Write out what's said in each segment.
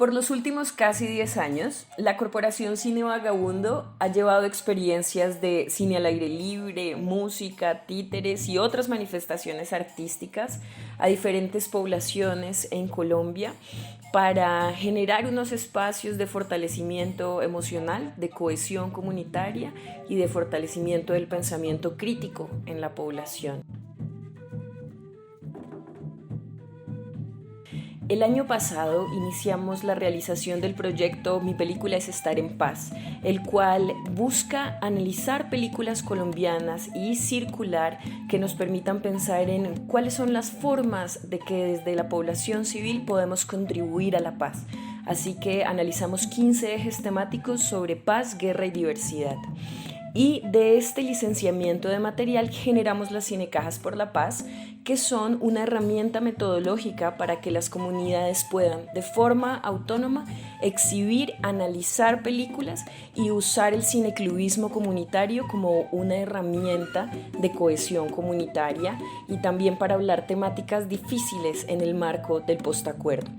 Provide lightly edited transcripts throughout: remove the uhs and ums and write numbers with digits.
Por los últimos casi 10 años, la Corporación Cine Vagabundo ha llevado experiencias de cine al aire libre, música, títeres y otras manifestaciones artísticas a diferentes poblaciones en Colombia para generar unos espacios de fortalecimiento emocional, de cohesión comunitaria y de fortalecimiento del pensamiento crítico en la población. El año pasado iniciamos la realización del proyecto Mi película es estar en paz, el cual busca analizar películas colombianas y circular que nos permitan pensar en cuáles son las formas de que desde la población civil podemos contribuir a la paz. Así que analizamos 15 ejes temáticos sobre paz, guerra y diversidad. Y de este licenciamiento de material generamos las Cinecajas por la Paz, que son una herramienta metodológica para que las comunidades puedan de forma autónoma exhibir, analizar películas y usar el cineclubismo comunitario como una herramienta de cohesión comunitaria y también para hablar temáticas difíciles en el marco del postacuerdo.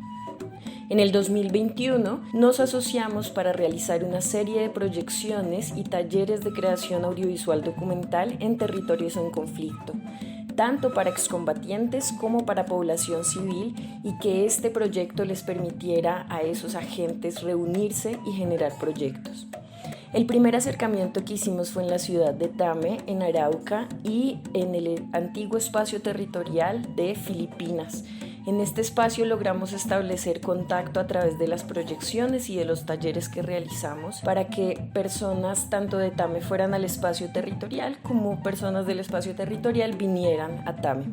En el 2021 nos asociamos para realizar una serie de proyecciones y talleres de creación audiovisual documental en territorios en conflicto, tanto para excombatientes como para población civil, y que este proyecto les permitiera a esos agentes reunirse y generar proyectos. El primer acercamiento que hicimos fue en la ciudad de Tame, en Arauca, y en el antiguo espacio territorial de Filipinas. En este espacio logramos establecer contacto a través de las proyecciones y de los talleres que realizamos para que personas tanto de Tame fueran al espacio territorial como personas del espacio territorial vinieran a Tame.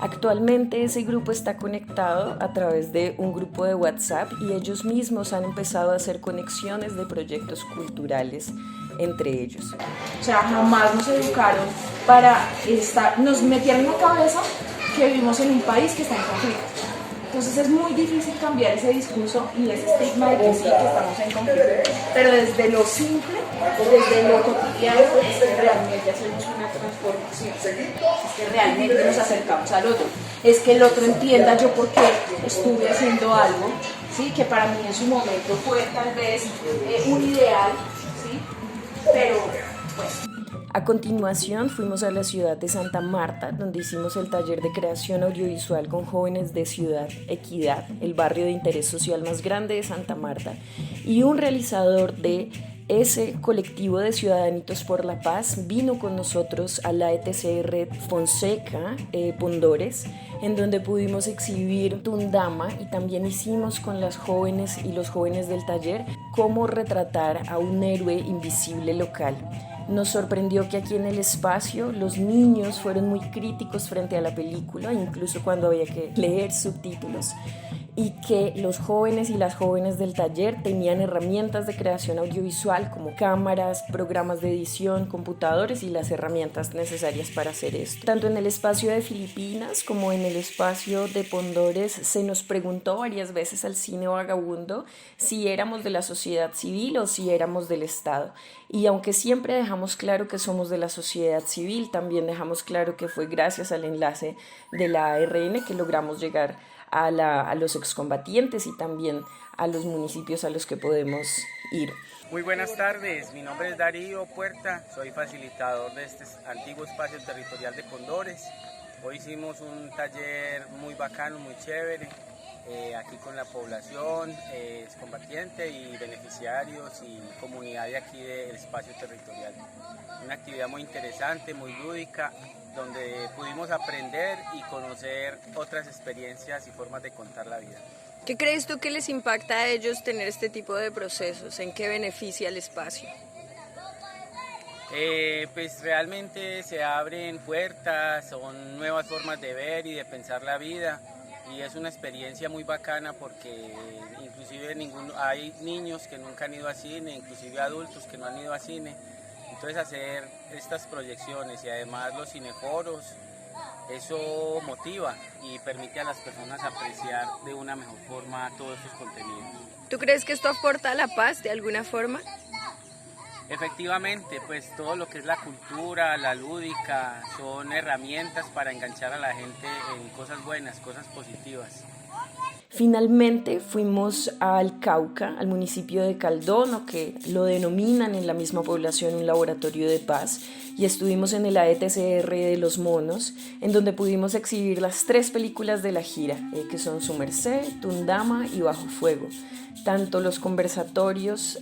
Actualmente ese grupo está conectado a través de un grupo de WhatsApp y ellos mismos han empezado a hacer conexiones de proyectos culturales entre ellos. O sea, jamás nos educaron para nos metieron en la cabeza que vivimos en un país que está en conflicto. Entonces es muy difícil cambiar ese discurso y ese estigma de que sí, que estamos en conflicto. Pero desde lo simple, desde lo cotidiano, es que realmente hacemos una transformación. Es que realmente nos acercamos al otro. Es que el otro entienda yo por qué estuve haciendo algo, ¿sí? Que para mí en su momento fue tal vez un ideal, ¿sí? Pero pues... A continuación fuimos a la ciudad de Santa Marta, donde hicimos el taller de creación audiovisual con jóvenes de Ciudad Equidad, el barrio de interés social más grande de Santa Marta, y un realizador de ese colectivo de Ciudadanitos por la Paz vino con nosotros a la ETCR Fonseca, Pondores, en donde pudimos exhibir Tundama, y también hicimos con las jóvenes y los jóvenes del taller cómo retratar a un héroe invisible local. Nos sorprendió que aquí en el espacio los niños fueron muy críticos frente a la película, incluso cuando había que leer subtítulos, y que los jóvenes y las jóvenes del taller tenían herramientas de creación audiovisual como cámaras, programas de edición, computadores y las herramientas necesarias para hacer esto. Tanto en el espacio de Filipinas como en el espacio de Pondores se nos preguntó varias veces al cine vagabundo si éramos de la sociedad civil o si éramos del Estado. Y aunque siempre dejamos claro que somos de la sociedad civil, también dejamos claro que fue gracias al enlace de la ARN que logramos llegar a los excombatientes y también a los municipios a los que podemos ir. Muy buenas tardes, mi nombre es Darío Puerta, soy facilitador de este antiguo espacio territorial de Pondores. Hoy hicimos un taller muy bacano, muy chévere, aquí con la población excombatiente y beneficiarios y comunidad de aquí del espacio territorial. Una actividad muy interesante, muy lúdica, donde pudimos aprender y conocer otras experiencias y formas de contar la vida. ¿Qué crees tú que les impacta a ellos tener este tipo de procesos? ¿En qué beneficia el espacio? Pues realmente se abren puertas, son nuevas formas de ver y de pensar la vida, y es una experiencia muy bacana porque inclusive hay niños que nunca han ido a cine, inclusive adultos que no han ido a cine. Entonces hacer estas proyecciones y además los cineforos, eso motiva y permite a las personas apreciar de una mejor forma todos estos contenidos. ¿Tú crees que esto aporta a la paz de alguna forma? Efectivamente, pues todo lo que es la cultura, la lúdica, son herramientas para enganchar a la gente en cosas buenas, cosas positivas. Finalmente fuimos al Cauca, al municipio de Caldono, que lo denominan en la misma población un laboratorio de paz, y estuvimos en el AETCR de Los Monos, en donde pudimos exhibir las 3 películas de la gira, que son Su Merced, Tundama y Bajo Fuego. Tanto los conversatorios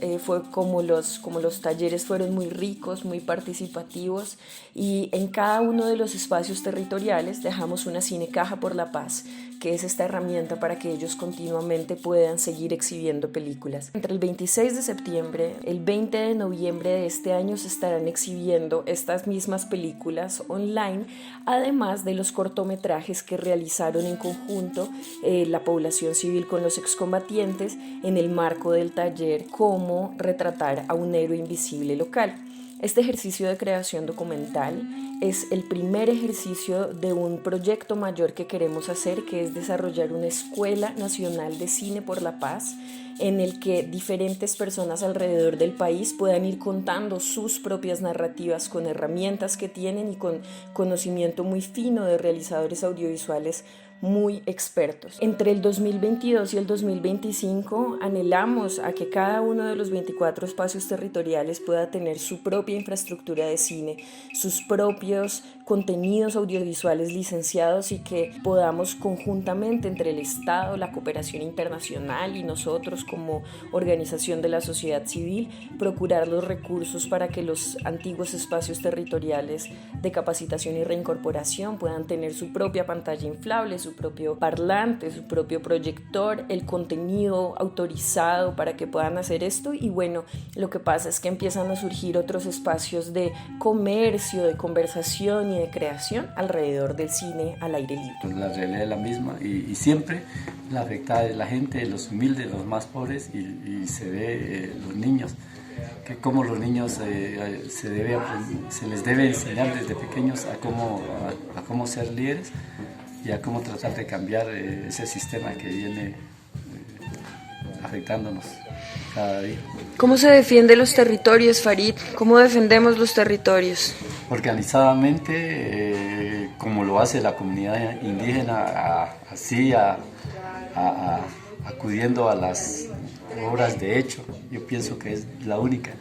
como los talleres fueron muy ricos, muy participativos, y en cada uno de los espacios territoriales dejamos una cinecaja por la paz, que es esta herramienta para que ellos continuamente puedan seguir exhibiendo películas. Entre el 26 de septiembre, el 20 de noviembre de este año se estarán exhibiendo estas mismas películas online, además de los cortometrajes que realizaron en conjunto la población civil con los excombatientes en el marco del taller Cómo retratar a un héroe invisible local. Este ejercicio de creación documental es el primer ejercicio de un proyecto mayor que queremos hacer, que es desarrollar una Escuela Nacional de Cine por la Paz, en el que diferentes personas alrededor del país puedan ir contando sus propias narrativas con herramientas que tienen y con conocimiento muy fino de realizadores audiovisuales muy expertos. Entre el 2022 y el 2025 anhelamos a que cada uno de los 24 espacios territoriales pueda tener su propia infraestructura de cine, sus propios contenidos audiovisuales licenciados, y que podamos conjuntamente entre el Estado, la cooperación internacional y nosotros como organización de la sociedad civil procurar los recursos para que los antiguos espacios territoriales de capacitación y reincorporación puedan tener su propia pantalla inflable, su propio parlante, su propio proyector, el contenido autorizado para que puedan hacer esto. Y bueno, lo que pasa es que empiezan a surgir otros espacios de comercio, de conversación y de creación alrededor del cine al aire libre. La realidad es la misma y siempre la afectada es la gente, los humildes, los más pobres, y se ve los niños, que como los niños se les debe enseñar desde pequeños a cómo ser líderes y a cómo tratar de cambiar ese sistema que viene afectándonos cada día. ¿Cómo se defiende los territorios, Farid? ¿Cómo defendemos los territorios? Organizadamente, como lo hace la comunidad indígena, acudiendo a las obras de hecho. Yo pienso que es la única.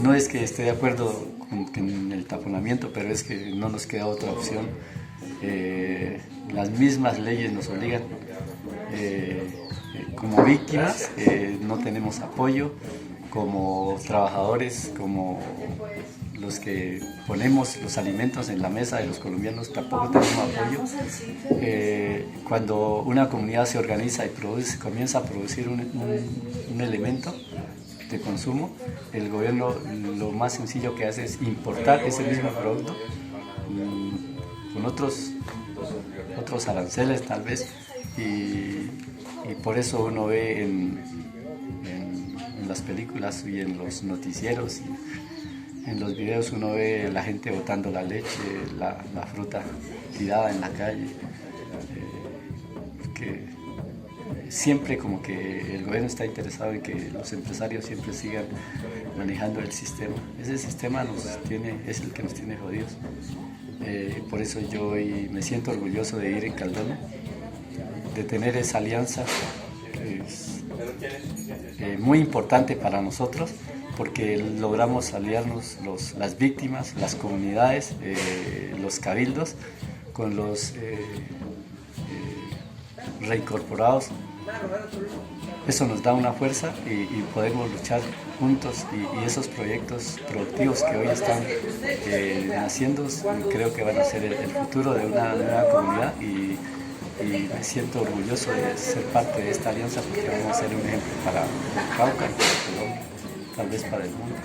No es que esté de acuerdo con el taponamiento, pero es que no nos queda otra opción. Las mismas leyes nos obligan. Como víctimas no tenemos apoyo, como trabajadores, como los que ponemos los alimentos en la mesa de los colombianos, tampoco tenemos apoyo. Cuando una comunidad se organiza y comienza a producir un elemento de consumo, el gobierno lo más sencillo que hace es importar ese mismo producto con otros aranceles tal vez, y por eso uno ve en las películas y en los noticieros y en los videos uno ve la gente botando la leche, la fruta tirada en la calle, que siempre como que el gobierno está interesado en que los empresarios siempre sigan manejando el sistema. Ese sistema es el que nos tiene jodidos. Por eso yo hoy me siento orgulloso de ir en Caldono, de tener esa alianza que es muy importante para nosotros, porque logramos aliarnos las víctimas, las comunidades, los cabildos, con los reincorporados. Eso nos da una fuerza y podemos luchar juntos, y esos proyectos productivos que hoy están naciendo, creo que van a ser el futuro de una nueva comunidad, y me siento orgulloso de ser parte de esta alianza, porque vamos a ser un ejemplo para el Cauca, para Colombia, tal vez para el mundo.